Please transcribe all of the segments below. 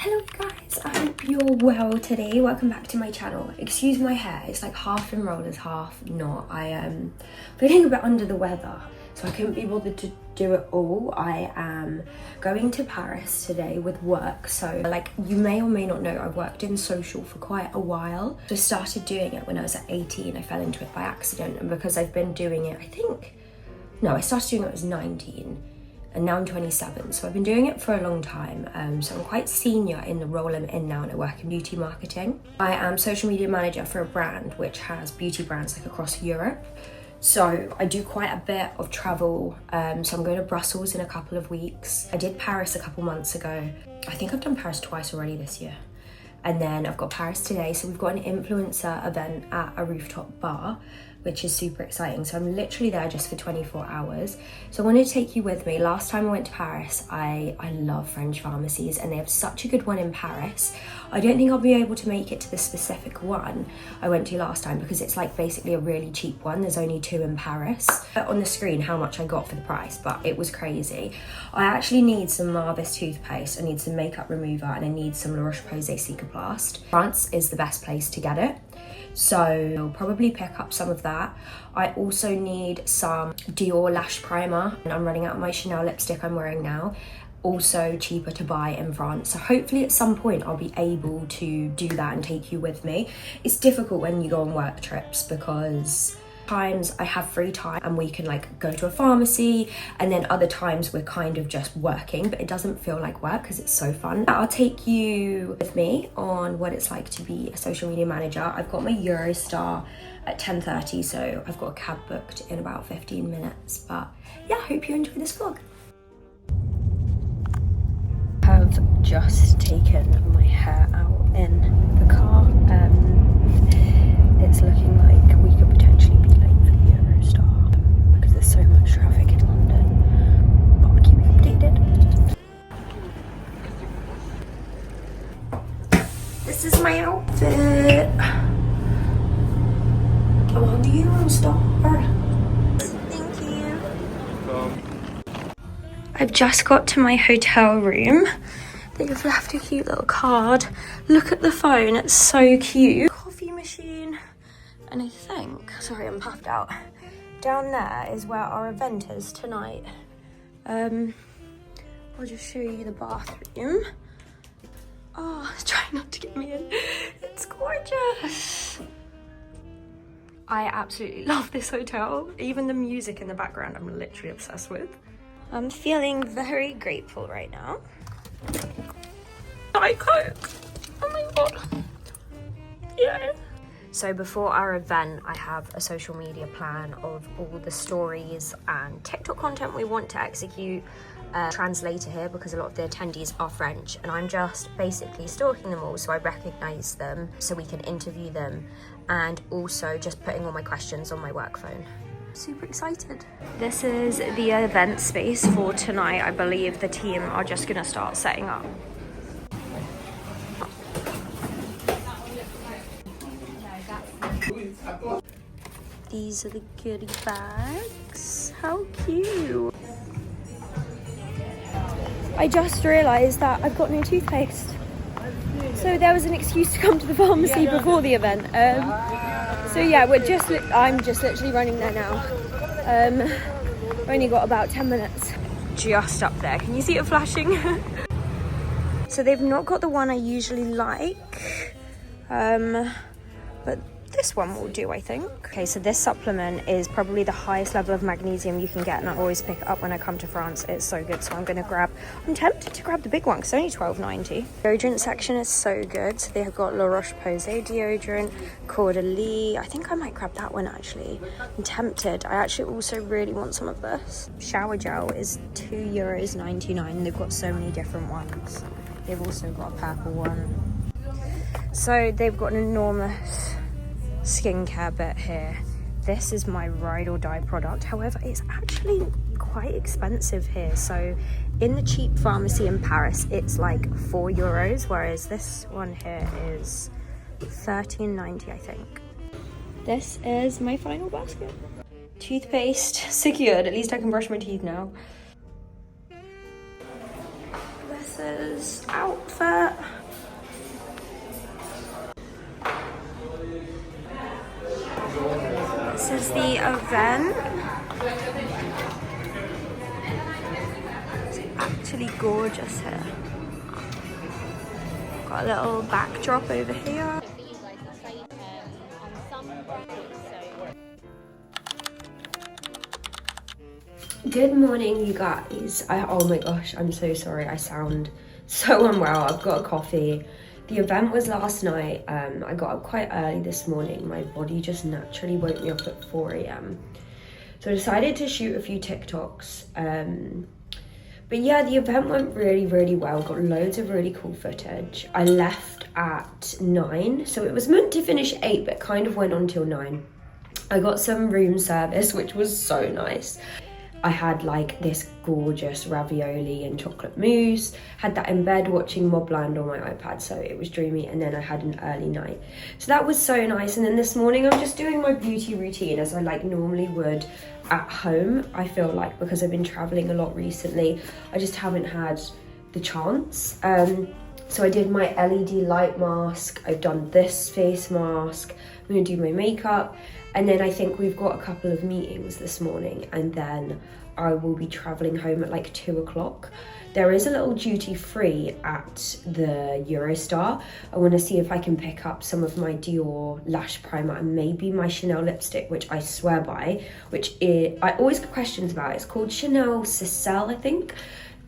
Hello guys, I hope you're well today. Welcome back to my channel. Excuse my hair, it's like half enrolled as half not. I am feeling a bit under the weather, so I couldn't be bothered to do it all. I am going to Paris today with work, so like you may or may not know, I've worked in social for quite a while. So I started doing it when I was at 18. I fell into it by accident, and because I've been doing it, I started doing it when I was 19. And now I'm 27, so I've been doing it for a long time. So I'm quite senior in the role I'm in now, and I work in beauty marketing. I am social media manager for a brand which has beauty brands like across Europe. So I do quite a bit of travel. So I'm going to Brussels in a couple of weeks. I did Paris a couple months ago. I think I've done Paris twice already this year. And then I've got Paris today. So we've got an influencer event at a rooftop bar, which is super exciting. So I'm literally there just for 24 hours. So I wanted to take you with me. Last time I went to Paris, I love French pharmacies, and they have such a good one in Paris. I don't think I'll be able to make it to the specific one I went to last time because it's like basically a really cheap one. There's only 2 in Paris. On the screen how much I got for the price, but it was crazy. I actually need some Marvis toothpaste, I need some makeup remover, and I need some La Roche-Posay Cicaplast. France is the best place to get it. So I'll probably pick up some of that. I also need some Dior lash primer, and I'm running out of my Chanel lipstick I'm wearing now. Also cheaper to buy in France. So hopefully at some point I'll be able to do that and take you with me. It's difficult when you go on work trips because times I have free time and we can like go to a pharmacy, and then other times we're kind of just working, but it doesn't feel like work because it's so fun. I'll take you with me on what it's like to be a social media manager. I've got my Eurostar at 10:30, so I've got a cab booked in about 15 minutes. But yeah, I hope you enjoy this vlog. I've just taken my hair out in the car. It's looking like we could potentially be late for the Eurostar because there's so much traffic in London, but I'll keep you updated. This is my outfit. I'm on the Eurostar. Thank you. I've just got to my hotel room. They've left a cute little card. Look at the phone, it's so cute. Coffee machine. And I think, sorry I'm puffed out, down there is where our event is tonight. I'll just show you the bathroom. Oh, try not to get me in. It's gorgeous. I absolutely love this hotel. Even the music in the background I'm literally obsessed with. I'm feeling very grateful right now. Diet Coke. Oh my god. Yeah. So before our event, I have a social media plan of all the stories and TikTok content we want to execute. Translator here because a lot of the attendees are French, and I'm just basically stalking them all so I recognize them so we can interview them, and also just putting all my questions on my work phone. Super excited. This is the event space for tonight. I believe the team are just gonna start setting up. These are the goodie bags. How cute. I just realised that I've got no toothpaste. So there was an excuse to come to the pharmacy before the event. So yeah, I'm just literally running there now. I've only got about 10 minutes. Just up there, can you see it flashing? So they've not got the one I usually like, but this one will do, I think. Okay, so this supplement is probably the highest level of magnesium you can get, and I always pick it up when I come to France. It's so good, so I'm tempted to grab the big one because it's only £12.90. Deodorant section is so good. So they have got La Roche-Posay deodorant, Caudalie. I think I might grab that one actually. I'm tempted. I actually also really want some of this. Shower gel is €2.99. They've got so many different ones. They've also got a purple one. So they've got an enormous skincare bit here. This is my ride or die product. However, it's actually quite expensive here. So in the cheap pharmacy in Paris, it's like €4, whereas this one here is £13.90, I think. This is my final basket. Toothpaste secured. At least I can brush my teeth now. Alex's outfit. This is the event. It's actually gorgeous here. Got a little backdrop over here. Good morning, you guys. Oh my gosh, I'm so sorry. I sound so unwell. I've got a coffee. The event was last night. I got up quite early this morning. My body just naturally woke me up at 4 a.m. So I decided to shoot a few TikToks. But yeah, the event went really, really well. Got loads of really cool footage. I left at 9, so it was meant to finish at 8, but kind of went on till 9. I got some room service, which was so nice. I had like this gorgeous ravioli and chocolate mousse, had that in bed watching Mobland on my iPad, so it was dreamy, and then I had an early night. So that was so nice, and then this morning I'm just doing my beauty routine as I like normally would at home. I feel like because I've been traveling a lot recently, I just haven't had the chance. So I did my LED light mask, I've done this face mask, I'm gonna do my makeup, and then I think we've got a couple of meetings this morning, and then I will be traveling home at like 2 o'clock. There is a little duty free at the Eurostar. I want to see if I can pick up some of my Dior lash primer and maybe my Chanel lipstick, which I swear by, I always get questions about. It's called Chanel Cicel, I think.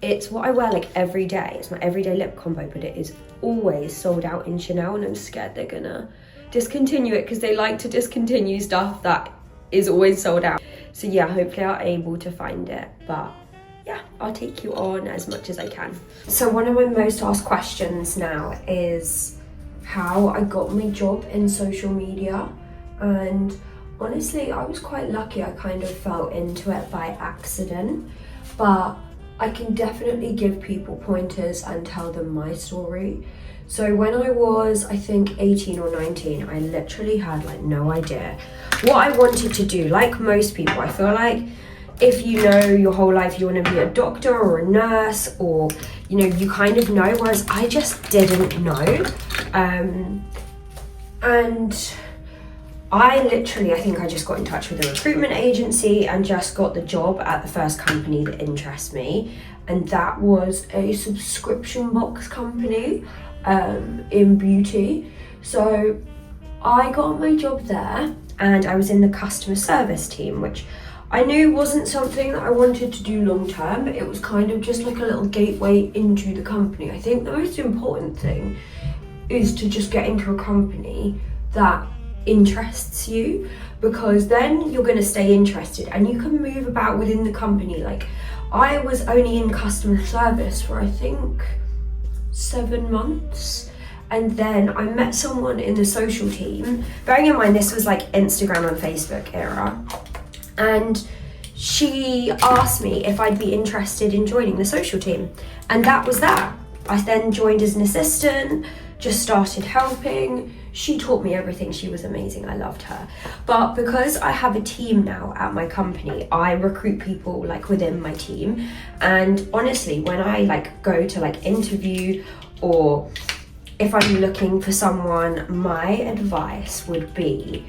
It's what I wear like every day. It's my everyday lip combo, but it is always sold out in Chanel, and I'm scared they're gonna discontinue it because they like to discontinue stuff that is always sold out. So yeah, hopefully I'll be able to find it, but yeah, I'll take you on as much as I can. So one of my most asked questions now is how I got my job in social media, and honestly I was quite lucky. I kind of fell into it by accident, but I can definitely give people pointers and tell them my story. So when I was, I think 18 or 19, I literally had like no idea what I wanted to do. Like most people, I feel like if you know your whole life you want to be a doctor or a nurse, or you know, you kind of know, whereas I just didn't know. And I think I just got in touch with a recruitment agency and just got the job at the first company that interests me, and that was a subscription box company in beauty. So I got my job there, and I was in the customer service team, which I knew wasn't something that I wanted to do long term, but it was kind of just like a little gateway into the company. I think the most important thing is to just get into a company that interests you, because then you're going to stay interested and you can move about within the company. Like I was only in customer service for I think 7 months, and then I met someone in the social team. Bearing in mind this was like Instagram and Facebook era, and she asked me if I'd be interested in joining the social team, and that was that. I then joined as an assistant, just started helping. She taught me everything. She was amazing. I loved her. But because I have a team now at my company, I recruit people like within my team. And honestly, when I like go to like interview, or if I'm looking for someone, my advice would be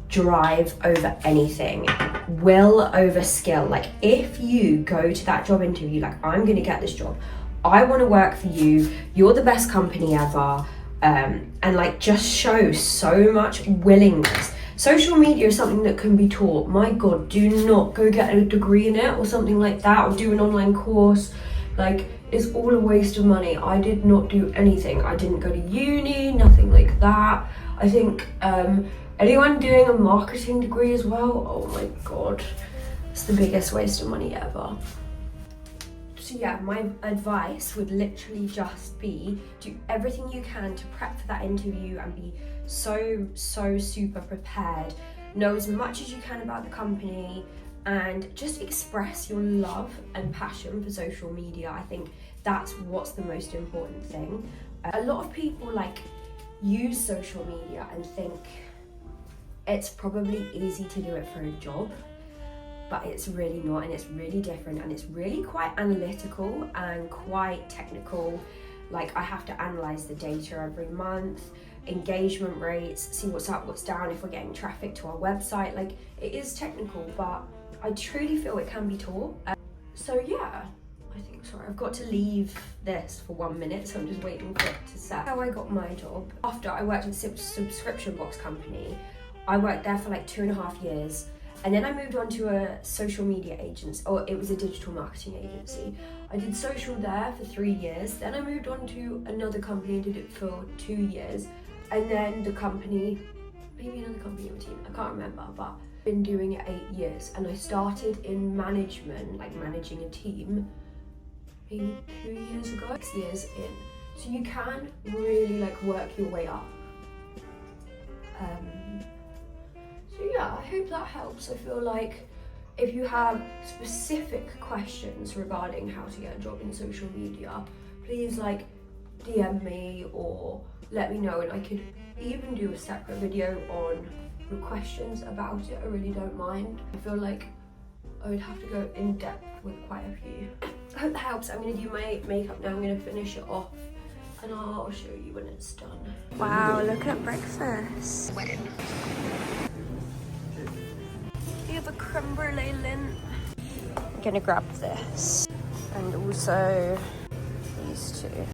drive over anything, will over skill. Like if you go to that job interview like, I'm gonna get this job, I want to work for you, you're the best company ever, and like just show so much willingness. Social media is something that can be taught. My God, do not go get a degree in it or something like that, or do an online course. Like it's all a waste of money. I did not do anything. I didn't go to uni, nothing like that. I think anyone doing a marketing degree as well, oh my God, it's the biggest waste of money ever. So yeah, my advice would literally just be do everything you can to prep for that interview and be so super prepared. Know as much as you can about the company, and just express your love and passion for social media. I think that's what's the most important thing. A lot of people like use social media and think it's probably easy to do it for a job, but it's really not, and it's really different, and it's really quite analytical and quite technical. Like, I have to analyze the data every month, engagement rates, see what's up, what's down, if we're getting traffic to our website. Like, it is technical, but I truly feel it can be taught. So yeah, I think, sorry, I've got to leave this for 1 minute, so I'm just waiting for it to set. How I got my job. After I worked at a subscription box company, I worked there for like 2.5 years, and then I moved on to a social media agency, or it was a digital marketing agency. I did social there for 3 years, then I moved on to another company and did it for 2 years, and then the company, maybe another company or team, I can't remember, but I've been doing it 8 years, and I started in management, like managing a team, maybe 2 years ago, 6 years in. So you can really like work your way up. So yeah, I hope that helps. I feel like if you have specific questions regarding how to get a job in social media, please like DM me or let me know, and I could even do a separate video on the questions about it. I really don't mind. I feel like I would have to go in depth with quite a few. I hope that helps. I'm gonna do my makeup now. I'm gonna finish it off and I'll show you when it's done. Wow, look at breakfast. We have a creme brulee lint. I'm gonna grab this and also these two.